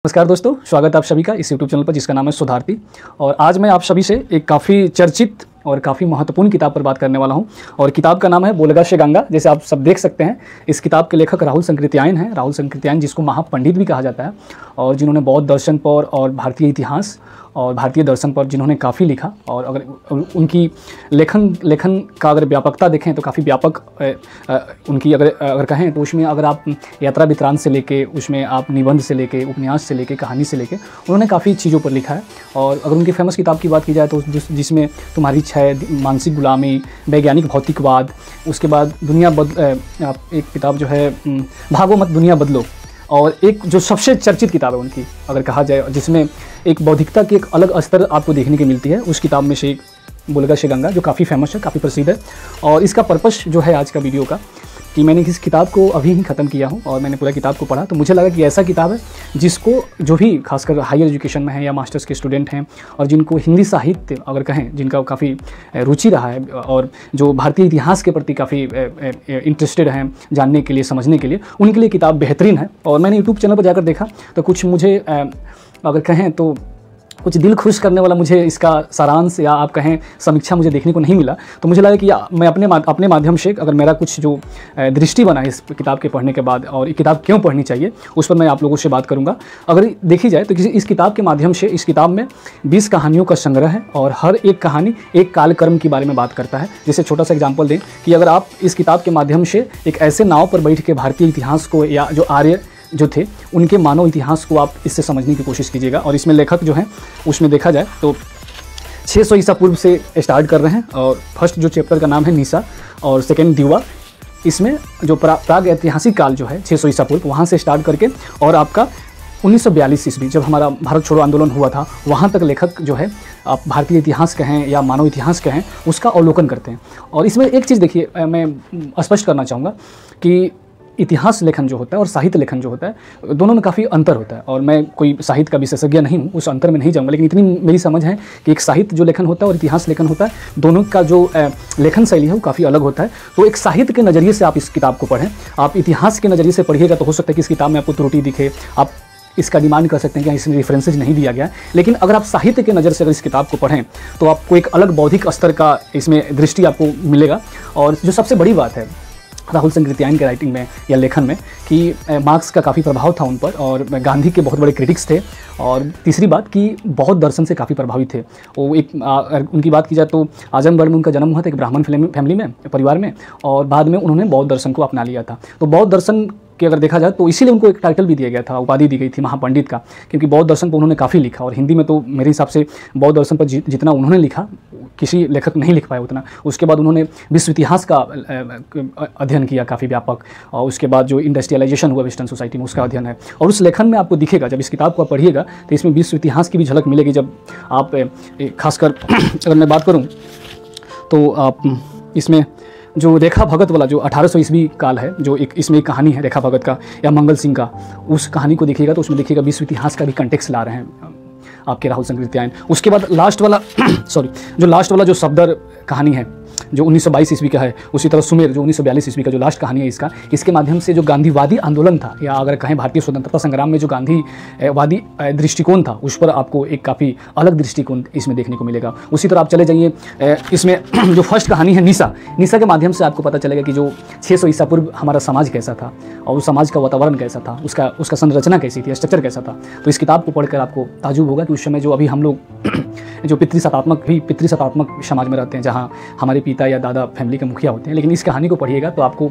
नमस्कार दोस्तों, स्वागत है आप सभी का इस YouTube चैनल पर जिसका नाम है सुधारती। और आज मैं आप सभी से एक काफ़ी चर्चित और काफ़ी महत्वपूर्ण किताब पर बात करने वाला हूं। और किताब का नाम है बोलगा से गंगा। जैसे आप सब देख सकते हैं, इस किताब के लेखक राहुल संकृत्यायन हैं। राहुल संकृत्यायन जिसको महापंडित भी कहा जाता है, और जिन्होंने बौद्ध दर्शन पर और भारतीय इतिहास और भारतीय दर्शन पर जिन्होंने काफ़ी लिखा। और अगर उनकी लेखन का अगर व्यापकता देखें तो काफ़ी व्यापक उनकी अगर कहें तो उसमें अगर आप यात्रा वृत्तांत से लेके, उसमें आप निबंध से लेके, उपन्यास से लेके, कहानी से लेके, उन्होंने काफ़ी चीज़ों पर लिखा है। और अगर उनकी फेमस किताब की बात की जाए तो जिसमें तुम्हारी छय, मानसिक गुलामी, वैज्ञानिक भौतिकवाद, उसके बाद एक किताब जो है भागो मत दुनिया बदलो, और एक जो सबसे चर्चित किताब है उनकी अगर कहा जाए, जिसमें एक बौद्धिकता की एक अलग स्तर आपको देखने की मिलती है, उस किताब में से एक बोलगा से गंगा, जो काफ़ी फेमस है, काफ़ी प्रसिद्ध है। और इसका पर्पस जो है आज का वीडियो का, कि मैंने इस किताब को अभी ही ख़त्म किया हूँ और मैंने पूरा किताब को पढ़ा, तो मुझे लगा कि ऐसा किताब है जिसको जो भी खासकर हायर एजुकेशन में है या मास्टर्स के स्टूडेंट हैं, और जिनको हिंदी साहित्य अगर कहें, जिनका काफ़ी रुचि रहा है और जो भारतीय इतिहास के प्रति काफ़ी इंटरेस्टेड हैं जानने के लिए, समझने के लिए, उनके लिए किताब बेहतरीन है। और मैंने यूट्यूब चैनल पर जाकर देखा तो कुछ मुझे अगर कहें तो कुछ दिल खुश करने वाला मुझे इसका सारांश या आप कहें समीक्षा मुझे देखने को नहीं मिला। तो मुझे लगा कि मैं अपने माध्यम से अगर मेरा कुछ जो दृष्टि बना है इस किताब के पढ़ने के बाद, और ये किताब क्यों पढ़नी चाहिए, उस पर मैं आप लोगों से बात करूंगा। अगर देखी जाए तो इस किताब के माध्यम से, इस किताब में 20 कहानियों का संग्रह है, और हर एक कहानी एक कालक्रम के बारे में बात करता है। जैसे छोटा सा एग्जाम्पल दें कि अगर आप इस किताब के माध्यम से एक ऐसे नाव पर बैठ के भारतीय इतिहास को, या जो आर्य जो थे उनके मानव इतिहास को आप इससे समझने की कोशिश कीजिएगा। और इसमें लेखक जो हैं उसमें देखा जाए तो 600 ईसा पूर्व से स्टार्ट कर रहे हैं, और फर्स्ट जो चैप्टर का नाम है निसा, और सेकेंड दिवा। इसमें जो प्राग ऐतिहासिक काल जो है 600 ईसा पूर्व, वहाँ से स्टार्ट करके और आपका 1942 ईस्वी जब हमारा भारत छोड़ो आंदोलन हुआ था, वहाँ तक लेखक जो है, आप भारतीय इतिहास कहें या मानव इतिहास कहें, उसका अवलोकन करते हैं। और इसमें एक चीज़ देखिए, मैं स्पष्ट करना चाहूँगा कि इतिहास लेखन जो होता है और साहित्य लेखन जो होता है, दोनों में काफ़ी अंतर होता है। और मैं कोई साहित्य का विशेषज्ञ नहीं हूँ, उस अंतर में नहीं जाऊँगा, लेकिन इतनी मेरी समझ है कि एक साहित्य जो लेखन होता है और इतिहास लेखन होता है, दोनों का जो लेखन शैली है वो काफ़ी अलग होता है। तो एक साहित्य के नज़रिए से आप इस किताब को पढ़ें, आप इतिहास के नज़रिए से पढ़िएगा तो हो सकता है कि इस किताब में आपको त्रुटि दिखे, आप इसका डिमांड कर सकते हैं कि इसमें रेफरेंसेज नहीं दिया गया। लेकिन अगर आप साहित्य के नज़र से अगर इस किताब को पढ़ें तो आपको एक अलग बौद्धिक स्तर का इसमें दृष्टि आपको मिलेगा। और जो सबसे बड़ी बात है राहुल संकृत्यायन के राइटिंग में या लेखन में, कि मार्क्स का काफ़ी प्रभाव था उन पर, और गांधी के बहुत बड़े क्रिटिक्स थे। और तीसरी बात कि बौद्ध दर्शन से काफ़ी प्रभावित थे वो। एक उनकी बात की जाए तो आजमगढ़ में उनका जन्म हुआ था, एक ब्राह्मण फैमिली में, परिवार में, और बाद में उन्होंने बौद्ध दर्शन को अपना लिया था। तो बौद्ध दर्शन कि अगर देखा जाए तो इसीलिए उनको एक टाइटल भी दिया गया था, उपाधि दी गई थी महापंडित का, क्योंकि बौद्ध दर्शन पर उन्होंने काफ़ी लिखा। और हिंदी में तो मेरे हिसाब से बौद्ध दर्शन पर जितना उन्होंने लिखा किसी लेखक नहीं लिख पाया उतना। उसके बाद उन्होंने विश्व इतिहास का अध्ययन किया काफ़ी व्यापक, और उसके बाद जो इंडस्ट्रियलाइजेशन हुआ वेस्टर्न सोसाइटी में, उसका अध्ययन है। और उस लेखन में आपको दिखेगा, जब इस किताब को आप पढ़िएगा तो इसमें विश्व इतिहास की भी झलक मिलेगी। जब आप खासकर अगर मैं बात करूँ तो आप इसमें जो रेखा भगत वाला जो 1800 ईस्वी काल है, जो एक इसमें एक कहानी है रेखा भगत का या मंगल सिंह का, उस कहानी को देखिएगा तो उसमें देखिएगा विश्व इतिहास का भी कंटेक्स्ट ला रहे हैं आपके राहुल संकृत्यायन। उसके बाद लास्ट वाला लास्ट वाला जो सफदर कहानी है जो 1922 ईस्वी का है, उसी तरह सुमेर जो 1942 ईस्वी का जो लास्ट कहानी है इसके माध्यम से जो गांधीवादी आंदोलन था, या अगर कहें भारतीय स्वतंत्रता संग्राम में जो गांधीवादी दृष्टिकोण था, उस पर आपको एक काफ़ी अलग दृष्टिकोण इसमें देखने को मिलेगा। उसी तरह आप चले जाइए, इसमें जो फर्स्ट कहानी है निसा के माध्यम से आपको पता चलेगा कि जो 600 ईसा पूर्व हमारा समाज कैसा था, और उस समाज का वातावरण कैसा था, उसका संरचना कैसी थी, स्ट्रक्चर कैसा था। तो इस किताब को पढ़कर आपको ताजुब होगा कि उस समय जो अभी हम लोग जो पितृसत्तात्मक समाज में रहते हैं, जहाँ हमारे पिता या दादा फैमिली के मुखिया होते हैं, लेकिन इस कहानी को पढ़िएगा तो आपको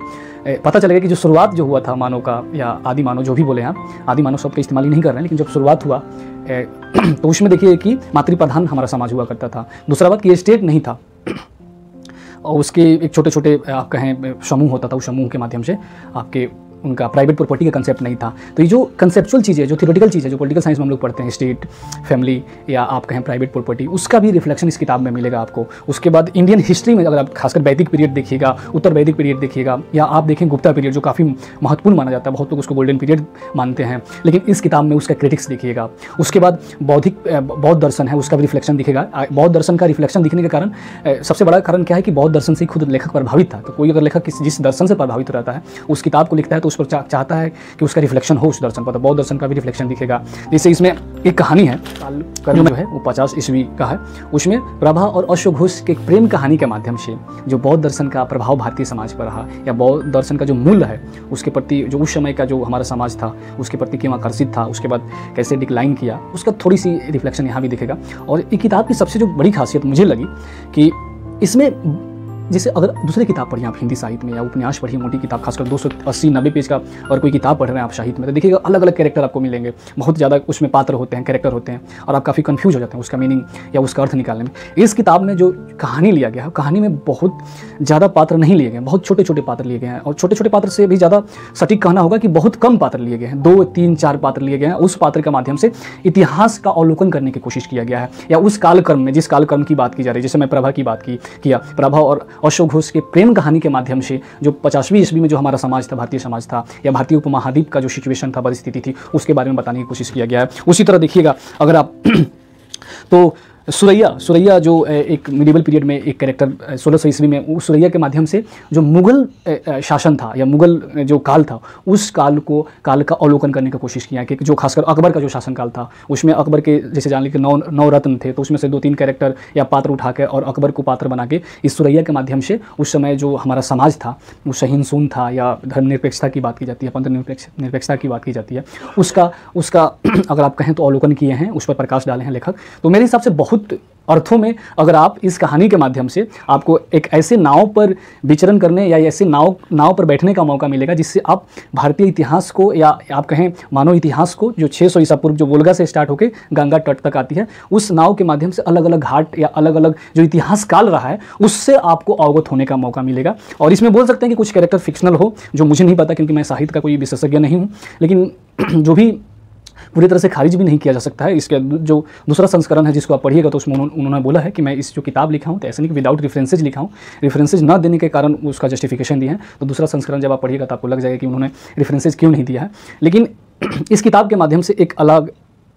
पता चलेगा कि जो शुरुआत जो हुआ था मानव का, या आदि मानव जो भी बोले हैं, आदि मानव शब्द का इस्तेमाल ही नहीं कर रहे हैं, लेकिन जब शुरुआत हुआ तो उसमें देखिए कि मातृप्रधान हमारा समाज हुआ करता था। दूसरा बात कि स्टेट नहीं था, और उसके एक छोटे छोटे आप कहें समूह होता था, उस समूह के माध्यम से आपके उनका प्राइवेट प्रॉपर्टी का कंसेप्ट नहीं था। तो ये जो कंसेप्चुअल चीज़ है, जो थियोरेटिकल चीज़ है, जो पॉलिटिकल साइंस में हम लोग पढ़ते हैं, स्टेट, फैमिली, या आप कहें प्राइवेट प्रॉपर्टी, उसका भी रिफ्लेक्शन इस किताब में मिलेगा आपको। उसके बाद इंडियन हिस्ट्री में अगर आप खासकर वैदिक पीरियड देखिएगा, उत्तर वैदिक पीरियड देखिएगा, या आप देखें गुप्ता पीरियड जो काफ़ी महत्वपूर्ण माना जाता है, बहुत लोग उसको गोल्डन पीरियड मानते हैं, लेकिन इस किताब में उसका क्रिटिक्स देखिएगा। उसके बाद बौद्ध दर्शन है, उसका भी रिफ्लेक्शन दिखेगा। बौद्ध दर्शन का रिफ्लेक्शन दिखने के कारण सबसे बड़ा कारण क्या है कि बौद्ध दर्शन से खुद लेखक प्रभावित था। तो कोई अगर लेखक जिस दर्शन से प्रभावित रहता है, उस किताब को लिखता है तो उस पर चाहता है कि उसका रिफ्लेक्शन हो उस दर्शन पर, तो बौद्ध दर्शन का भी रिफ्लेक्शन दिखेगा। जैसे इसमें एक कहानी है, काल जो है वो 50 ईस्वी का है। उसमें प्रभा और अश्व घोष के प्रेम कहानी के माध्यम से जो बौद्ध दर्शन का प्रभाव भारतीय समाज पर रहा, या बौद्ध दर्शन का जो मूल्य है उसके प्रति, जो उस समय का जो हमारा समाज था उसके प्रति क्यों आकर्षित था, उसके बाद कैसे डिक्लाइन किया, उसका थोड़ी सी रिफ्लेक्शन यहाँ भी दिखेगा। और इस किताब की सबसे जो बड़ी खासियत मुझे लगी कि इसमें, जैसे अगर दूसरी किताब पढ़िए आप हिंदी साहित्य में, या उपन्यास पढ़िए, मोटी किताब खासकर 280-90 पेज का और कोई किताब पढ़ रहे हैं आप साहित्य में, तो देखिएगा अलग अलग कैरेक्टर आपको मिलेंगे, बहुत ज़्यादा उसमें पात्र होते हैं, कैरेक्टर होते हैं, और आप काफ़ी कंफ्यूज हो जाते हैं उसका मीनिंग या उसका अर्थ निकालने में। इस किताब में जो कहानी लिया गया है, कहानी में बहुत ज़्यादा पात्र नहीं लिए गए, बहुत छोटे छोटे पात्र लिए गए हैं, और छोटे छोटे पात्र से भी ज़्यादा सटीक कहना होगा कि बहुत कम पात्र लिए गए हैं, 2, 3, 4 पात्र लिए गए हैं। उस पात्र के माध्यम से इतिहास का अवलोकन करने की कोशिश किया गया है, या उस कालक्रम में, जिस कालक्रम की बात की जा रही है, जैसे मैं प्रभा की बात किया, प्रभा और अश्व घोष के प्रेम कहानी के माध्यम से जो 50वीं ईस्वी में जो हमारा समाज था, भारतीय समाज था, या भारतीय उपमहाद्वीप का जो सिचुएशन था, परिस्थिति थी, उसके बारे में बताने की कोशिश किया गया है। उसी तरह देखिएगा अगर आप तो सुरैया जो एक मिडिवल पीरियड में एक कैरेक्टर 1600 ईस्वी में, उस सुरैया के माध्यम से जो मुगल शासन था या मुगल जो काल था, उस काल का अवलोकन करने की कोशिश किया कि जो खासकर अकबर का जो शासनकाल था, उसमें अकबर के जैसे जान लीजिए 9 रत्न थे, तो उसमें से 2-3 कैरेक्टर या पात्र उठा के और अकबर को पात्र बना के इस सुरैया के माध्यम से उस समय जो हमारा समाज था वो सहिष्णु था, या धर्मनिरपेक्षता की बात की जाती है, पंथ निरपेक्षता की बात की जाती है, उसका अगर आप कहें तो अवलोकन किए हैं, उस पर प्रकाश डाले हैं लेखक। तो मेरे हिसाब से बहुत अर्थों में अगर आप इस कहानी के माध्यम से आपको एक ऐसे नाव पर विचरण करने या ऐसे नाव पर बैठने का मौका मिलेगा जिससे आप भारतीय इतिहास को, या आप कहें मानव इतिहास को, जो 600 ईसा पूर्व जो वोल्गा से स्टार्ट होकर गंगा तट तक आती है, उस नाव के माध्यम से अलग अलग घाट या अलग अलग जो इतिहास काल रहा है उससे आपको अवगत होने का मौका मिलेगा। और इसमें बोल सकते हैं कि कुछ कैरेक्टर फिक्शनल हो, जो मुझे नहीं पता क्योंकि मैं साहित्य का कोई विशेषज्ञ नहीं हूँ, लेकिन जो भी पूरी तरह से खारिज भी नहीं किया जा सकता है। इसके जो दूसरा संस्करण है जिसको आप पढ़िएगा तो उसमें उन्होंने बोला है कि मैं इस जो किताब लिखा हूँ तो ऐसे नहीं कि विदाउट रेफरेंसेज लिखा हूँ, रेफरेंसेज न देने के कारण उसका जस्टिफिकेशन दिया है। तो दूसरा संस्करण जब आप पढ़िएगा तो आपको लग जाएगा कि उन्होंने रेफरेंसेज क्यों नहीं दिया है। लेकिन इस किताब के माध्यम से एक अलग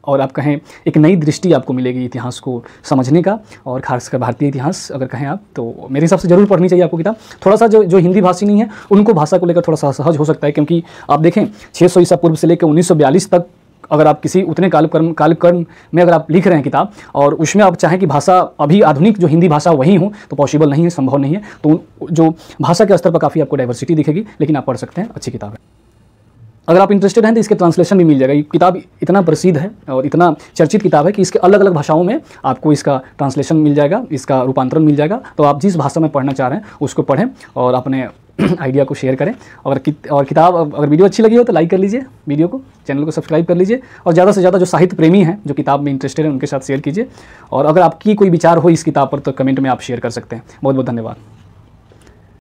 और आप कहें एक नई दृष्टि आपको मिलेगी इतिहास को समझने का, और खासकर भारतीय इतिहास अगर कहें आप तो मेरे हिसाब से ज़रूर पढ़नी चाहिए आपको किताब। थोड़ा सा जो हिंदी भाषी नहीं है उनको भाषा को लेकर थोड़ा सा सहज हो सकता है, क्योंकि आप देखें 600 ईसा पूर्व से लेकर 1942 तक अगर आप किसी उतने कालक्रम में अगर आप लिख रहे हैं किताब, और उसमें आप चाहें कि भाषा अभी आधुनिक जो हिंदी भाषा वही हो तो पॉसिबल नहीं है, संभव नहीं है। तो जो भाषा के स्तर पर काफ़ी आपको डाइवर्सिटी दिखेगी, लेकिन आप पढ़ सकते हैं, अच्छी किताब है। अगर आप इंटरेस्टेड हैं तो इसके ट्रांसलेशन भी मिल जाएगा। ये किताब इतना प्रसिद्ध है और इतना चर्चित किताब है कि इसके अलग अलग भाषाओं में आपको इसका ट्रांसलेशन मिल जाएगा, इसका रूपांतरण मिल जाएगा। तो आप जिस भाषा में पढ़ना चाह रहे हैं उसको पढ़ें और अपने आइडिया को शेयर करें। और किताब अगर वीडियो अच्छी लगी हो तो लाइक कर लीजिए वीडियो को, चैनल को सब्सक्राइब कर लीजिए, और ज़्यादा से ज़्यादा जो साहित्य प्रेमी हैं जो किताब में इंटरेस्टेड हैं उनके साथ शेयर कीजिए। और अगर आपकी कोई विचार हो इस किताब पर तो कमेंट में आप शेयर कर सकते हैं। बहुत बहुत धन्यवाद।